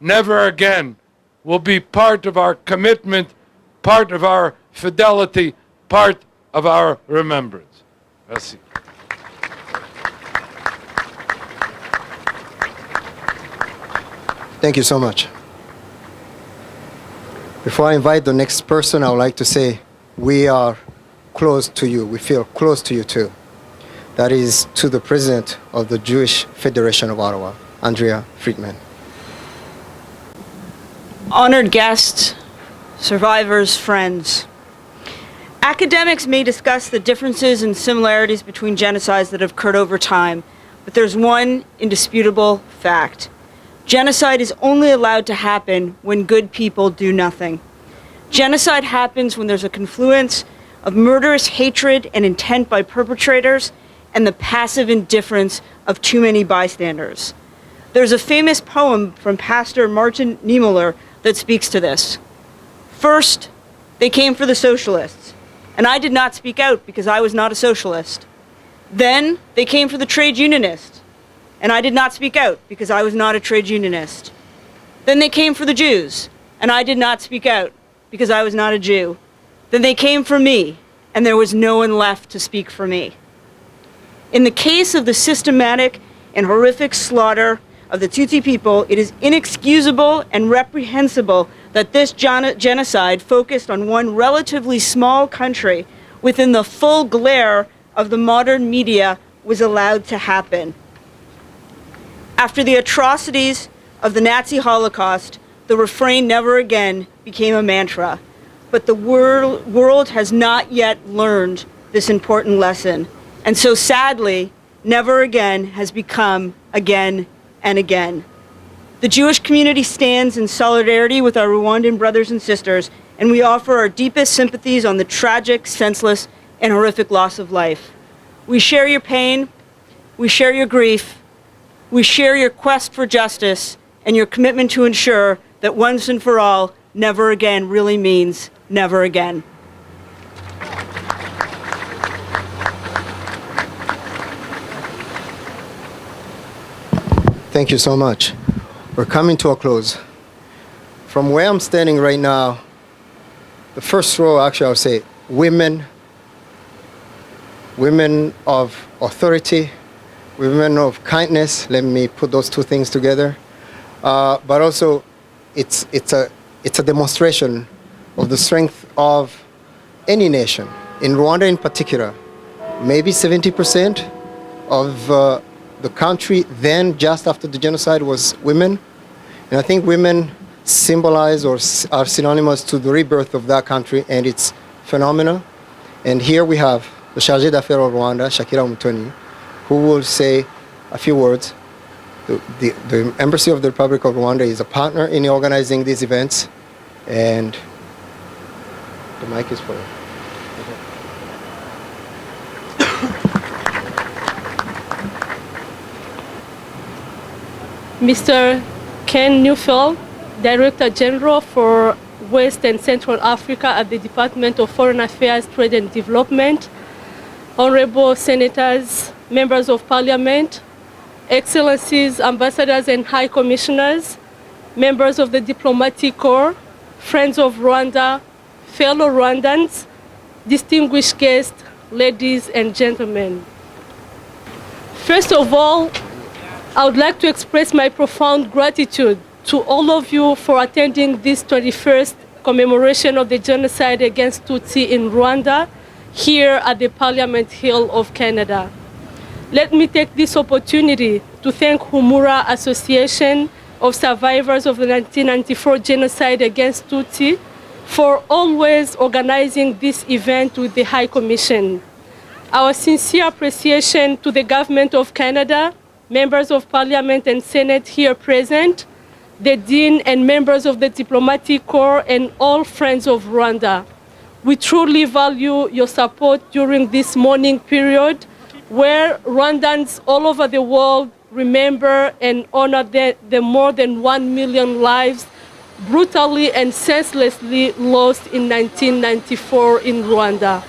never again, will be part of our commitment, part of our fidelity, part of our remembrance. Merci. Thank you so much. Before I invite the next person, I would like to say we are close to you. We feel close to you too. That is to the president of the Jewish Federation of Ottawa, Andrea Freedman. Honored guests, survivors, friends. Academics may discuss the differences and similarities between genocides that have occurred over time, but there's one indisputable fact. Genocide is only allowed to happen when good people do nothing. Genocide happens when there's a confluence of murderous hatred and intent by perpetrators and the passive indifference of too many bystanders. There's a famous poem from Pastor Martin Niemöller that speaks to this. First, they came for the socialists, and I did not speak out because I was not a socialist. Then, they came for the trade unionists, and I did not speak out because I was not a trade unionist. Then they came for the Jews, and I did not speak out because I was not a Jew. Then they came for me, and there was no one left to speak for me. In the case of the systematic and horrific slaughter of the Tutsi people, it is inexcusable and reprehensible that this genocide focused on one relatively small country within the full glare of the modern media was allowed to happen. After the atrocities of the Nazi Holocaust, the refrain "never again" became a mantra. But the world has not yet learned this important lesson. And so sadly, never again has become again and again. The Jewish community stands in solidarity with our Rwandan brothers and sisters, and we offer our deepest sympathies on the tragic, senseless, and horrific loss of life. We share your pain, we share your grief, we share your quest for justice, and your commitment to ensure that once and for all, never again really means never again. Thank you so much. We're coming to a close. From where I'm standing right now, the first row, actually, I would say women of authority, women of kindness. Let me put those two things together. But also, it's a demonstration of the strength of any nation. In Rwanda in particular, maybe 70% of the country then, just after the genocide, was women. And I think women symbolize or are synonymous to the rebirth of that country and its phenomena. And here we have the Chargé d'Affaires of Rwanda, Shakira Mutoni, who will say a few words. The Embassy of the Republic of Rwanda is a partner in organizing these events, and the mic is for you. Mr. Ken Neufeld, Director General for West and Central Africa at the Department of Foreign Affairs, Trade and Development, Honourable Senators, Members of Parliament, Excellencies, Ambassadors and High Commissioners, members of the Diplomatic Corps, friends of Rwanda, fellow Rwandans, distinguished guests, ladies and gentlemen. First of all, I would like to express my profound gratitude to all of you for attending this 21st commemoration of the genocide against Tutsi in Rwanda here at the Parliament Hill of Canada. Let me take this opportunity to thank Humura Association of Survivors of the 1994 Genocide against Tutsi for always organizing this event with the High Commission. Our sincere appreciation to the Government of Canada, members of Parliament and Senate here present, the Dean and members of the Diplomatic Corps, and all friends of Rwanda. We truly value your support during this mourning period where Rwandans all over the world remember and honor the more than 1 million lives brutally and senselessly lost in 1994 in Rwanda.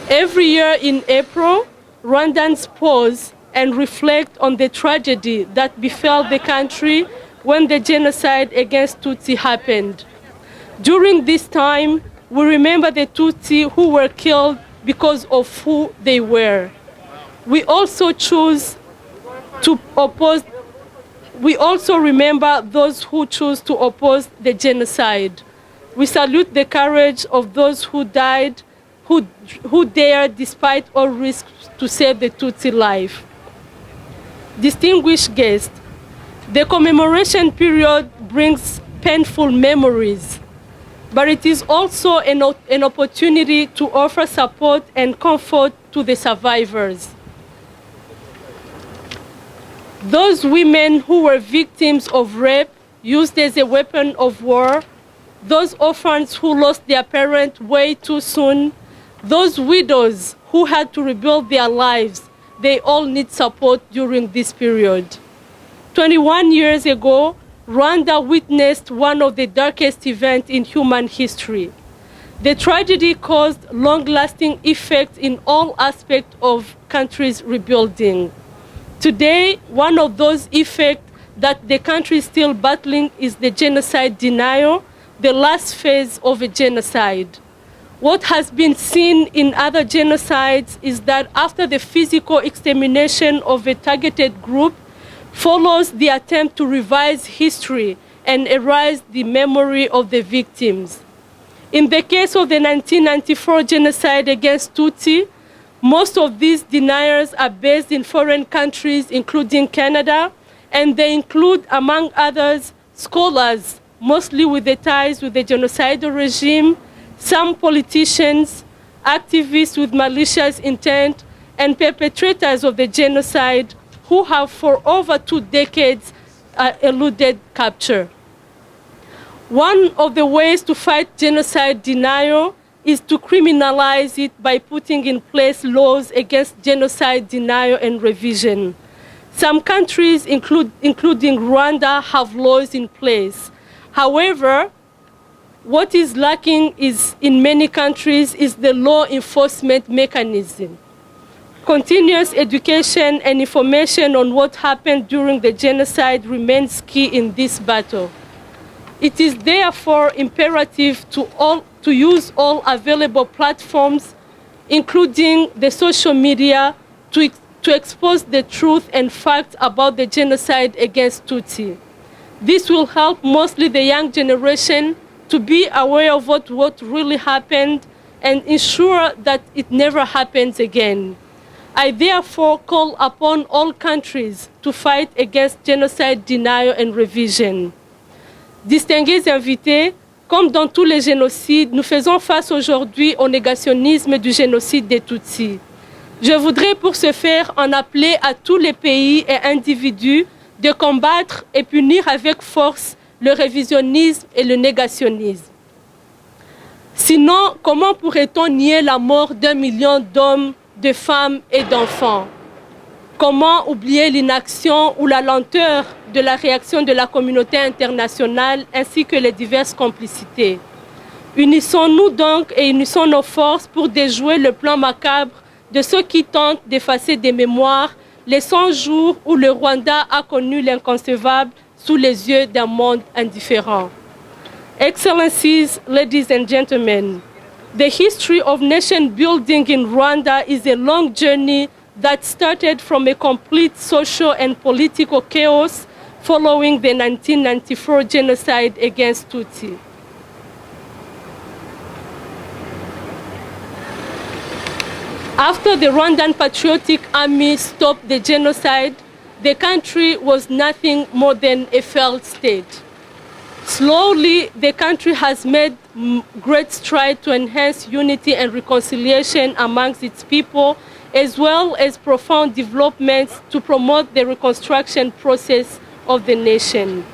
Every year in April, Rwandans pause and reflect on the tragedy that befell the country when the genocide against Tutsi happened. During this time, we remember the Tutsi who were killed because of who they were. We also remember those who choose to oppose the genocide. We salute the courage of those who died, who dared, despite all risks, to save the Tutsi life. Distinguished guests, the commemoration period brings painful memories, but it is also an opportunity to offer support and comfort to the survivors. Those women who were victims of rape, used as a weapon of war, those orphans who lost their parent way too soon, those widows who had to rebuild their lives, they all need support during this period. 21 years ago, Rwanda witnessed one of the darkest events in human history. The tragedy caused long-lasting effects in all aspects of country's rebuilding. Today, one of those effects that the country is still battling is the genocide denial, the last phase of a genocide. What has been seen in other genocides is that after the physical extermination of a targeted group follows the attempt to revise history and erase the memory of the victims. In the case of the 1994 genocide against Tutsi, most of these deniers are based in foreign countries, including Canada, and they include, among others, scholars, mostly with the ties with the genocidal regime, some politicians, activists with malicious intent, and perpetrators of the genocide who have for over 2 decades eluded capture. One of the ways to fight genocide denial is to criminalize it by putting in place laws against genocide denial and revision. Some countries, including Rwanda, have laws in place. However, what is lacking in many countries is the law enforcement mechanism. Continuous education and information on what happened during the genocide remains key in this battle. It is therefore imperative to use all available platforms, including the social media, to expose the truth and facts about the genocide against Tutsi. This will help mostly the young generation to be aware of what really happened and ensure that it never happens again. I therefore call upon all countries to fight against genocide denial and revision. Distingués invités, Comme dans tous les génocides, nous faisons face aujourd'hui au négationnisme du génocide des Tutsis. Je voudrais pour ce faire en appeler à tous les pays et individus de combattre et punir avec force le révisionnisme et le négationnisme. Sinon, comment pourrait-on nier la mort d'1 million d'hommes, de femmes et d'enfants? Comment oublier l'inaction ou la lenteur de la réaction de la communauté internationale ainsi que les diverses complicités? Unissons-nous donc et unissons nos forces pour déjouer le plan macabre de ceux qui tentent d'effacer des mémoires les 100 jours où le Rwanda a connu l'inconcevable sous les yeux d'un monde indifférent. Excellencies, ladies and gentlemen, the history of nation building in Rwanda is a long journey that started from a complete social and political chaos following the 1994 genocide against Tutsi. After the Rwandan Patriotic Army stopped the genocide, the country was nothing more than a failed state. Slowly, the country has made great strides to enhance unity and reconciliation amongst its people, as well as profound developments to promote the reconstruction process of the nation.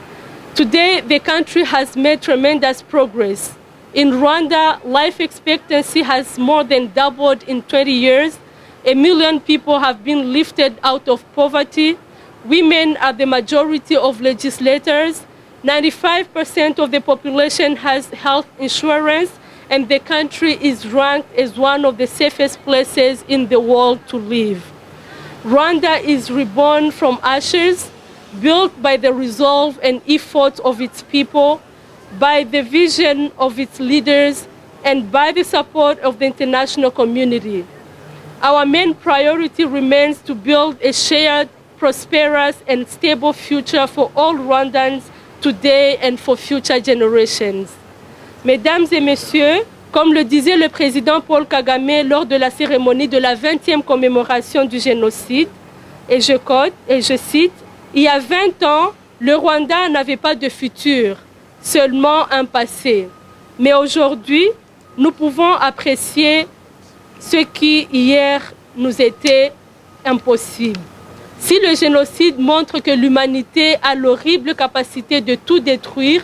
Today, the country has made tremendous progress. In Rwanda, life expectancy has more than doubled in 20 years. 1 million people have been lifted out of poverty. Women are the majority of legislators. 95% of the population has health insurance, and the country is ranked as one of the safest places in the world to live. Rwanda is reborn from ashes, built by the resolve and effort of its people, by the vision of its leaders, and by the support of the international community. Our main priority remains to build a shared, prosperous, and stable future for all Rwandans today and for future generations. Mesdames et messieurs, comme le disait le président Paul Kagame lors de la cérémonie de la 20e commémoration du génocide, et je cite, « Il y a 20 ans, le Rwanda n'avait pas de futur, seulement un passé. Mais aujourd'hui, nous pouvons apprécier ce qui hier nous était impossible. » Si le génocide montre que l'humanité a l'horrible capacité de tout détruire,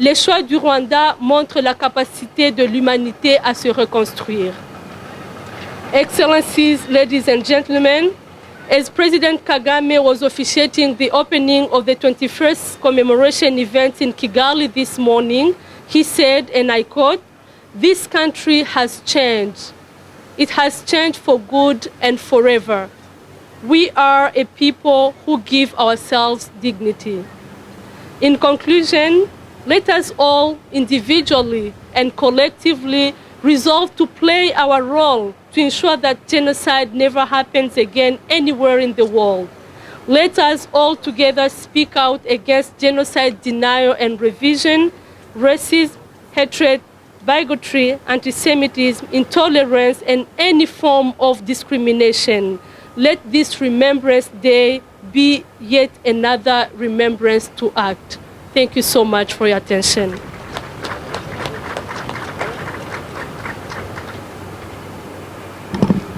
les choix du Rwanda montrent la capacité de l'humanité à se reconstruire. Excellencies, ladies and gentlemen, as President Kagame was officiating the opening of the 21st commemoration event in Kigali this morning, he said, and I quote, "This country has changed. It has changed for good and forever. We are a people who give ourselves dignity." In conclusion, let us all individually and collectively resolve to play our role to ensure that genocide never happens again anywhere in the world. Let us all together speak out against genocide denial and revision, racism, hatred, bigotry, anti-Semitism, intolerance, and any form of discrimination. Let this Remembrance Day be yet another remembrance to act. Thank you so much for your attention.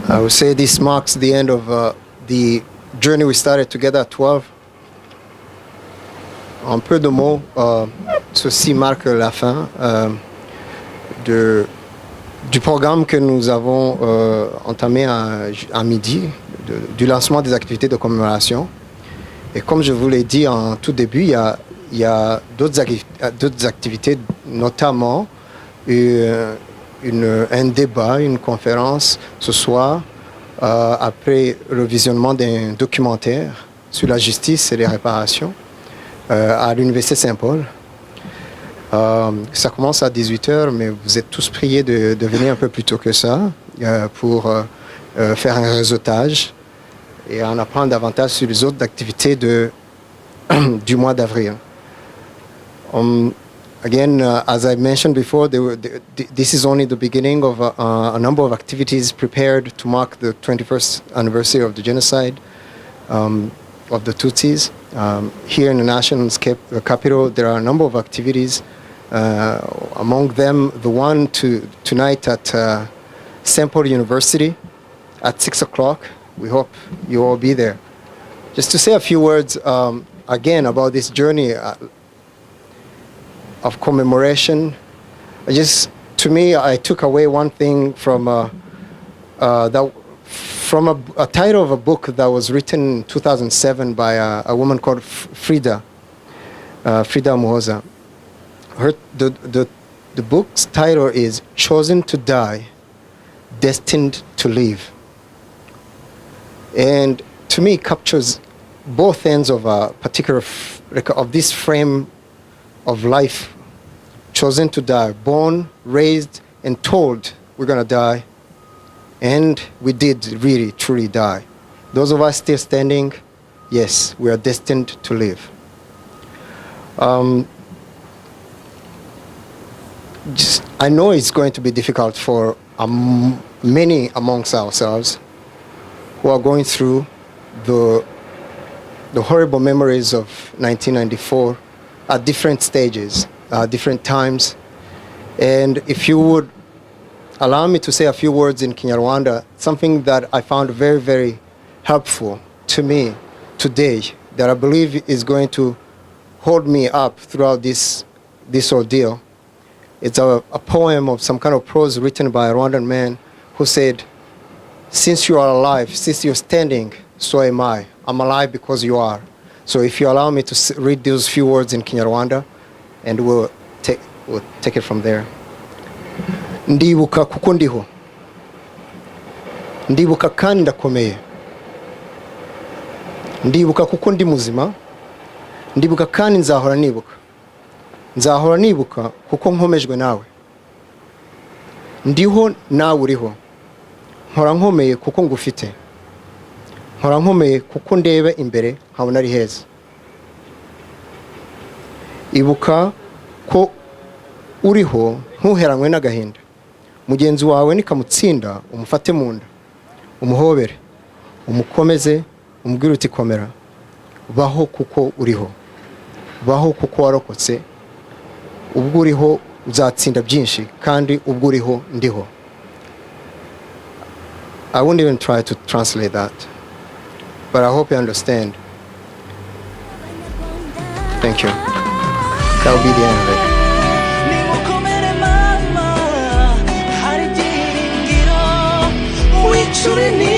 I would say this marks the end of the journey we started together at 12. En peu de mots, ceci marque la fin du programme que nous avons entamé à midi, du lancement des activités de commémoration. Et comme je vous l'ai dit en tout début, il y a d'autres activités, notamment un débat, une conférence ce soir, après le visionnement d'un documentaire sur la justice et les réparations à l'Université Saint-Paul. Ça commence à 18h, mais vous êtes tous priés de venir un peu plus tôt que ça pour faire un réseautage et en apprendre davantage sur les autres activités du mois d'avril. Again, as I mentioned before, this is only the beginning of a number of activities prepared to mark the 21st anniversary of the genocide of the Tutsis. Here in the national capital, there are a number of activities Among them, the one tonight at St. Paul University at 6 o'clock. We hope you all be there. Just to say a few words again about this journey of commemoration. To me, I took away one thing from a title of a book that was written in 2007 by a woman called Frida Muhoza. The book's title is Chosen to Die, Destined to Live. And to me, it captures both ends of a particular, of this frame of life. Chosen to die, born, raised, and told we're gonna die. And we did really, truly die. Those of us still standing, yes, we are destined to live. I know it's going to be difficult for many amongst ourselves who are going through the horrible memories of 1994 at different stages, different times. And if you would allow me to say a few words in Kinyarwanda, something that I found very, very helpful to me today, that I believe is going to hold me up throughout this ordeal. It's a poem of some kind of prose written by a Rwandan man who said, "Since you are alive, since you're standing, so am I. I'm alive because you are." So if you allow me to read those few words in Kinyarwanda, and we'll take it from there. Ndibuka kuko ndiho. Ndibuka kandi ndakomeye. Ndibuka kuko ndi muzima. Ndibuka kandi nzahora nibuka. Nzahora nibuka kuko nkomejwe nawe. Ndiho nawe uriho. Nkora nkomeye kuko ngufite. Nkora nkomeye kuko ndebe imbere nkabona ari heza. Ibuka ko uriho ntuheranywe n'agahinda. Mugenzi wawe nikamutsinda umufate mu nda, umuhobere, umukomeze, umubwire uti komera. Baho kuko uriho. Baho kuko warokotse. Ubwo uriho uzatsinda byinshi kandi ubwo uriho ndiho. I won't even try to translate that, but I hope you understand. Thank you. That will be the end of it. Churi ni